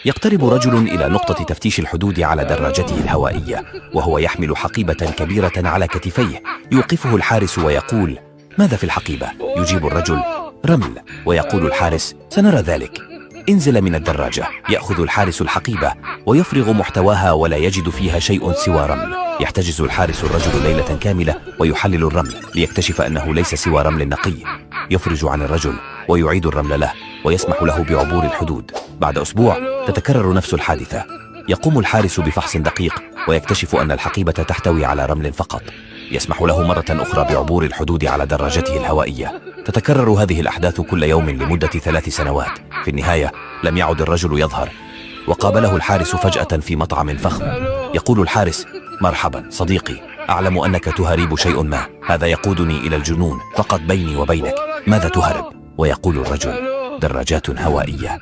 يقترب رجل إلى نقطة تفتيش الحدود على دراجته الهوائية وهو يحمل حقيبة كبيرة على كتفيه. يوقفه الحارس ويقول: ماذا في الحقيبة؟ يجيب الرجل: رمل. ويقول الحارس: سنرى ذلك. انزل من الدراجة. يأخذ الحارس الحقيبة ويفرغ محتواها ولا يجد فيها شيء سوى رمل. يحتجز الحارس الرجل ليلة كاملة ويحلل الرمل ليكتشف أنه ليس سوى رمل نقي. يفرج عن الرجل ويعيد الرمل له ويسمح له بعبور الحدود. بعد أسبوع تتكرر نفس الحادثة. يقوم الحارس بفحص دقيق ويكتشف أن الحقيبة تحتوي على رمل فقط. يسمح له مرة أخرى بعبور الحدود على دراجته الهوائية. تتكرر هذه الأحداث كل يوم لمدة 3 سنوات. في النهاية لم يعد الرجل يظهر، وقابله الحارس فجأة في مطعم فخم. يقول الحارس: مرحبا صديقي، أعلم أنك تهرب شيء ما، هذا يقودني إلى الجنون، فقط بيني وبينك، ماذا تهرب؟ ويقول الرجل: دراجات هوائية.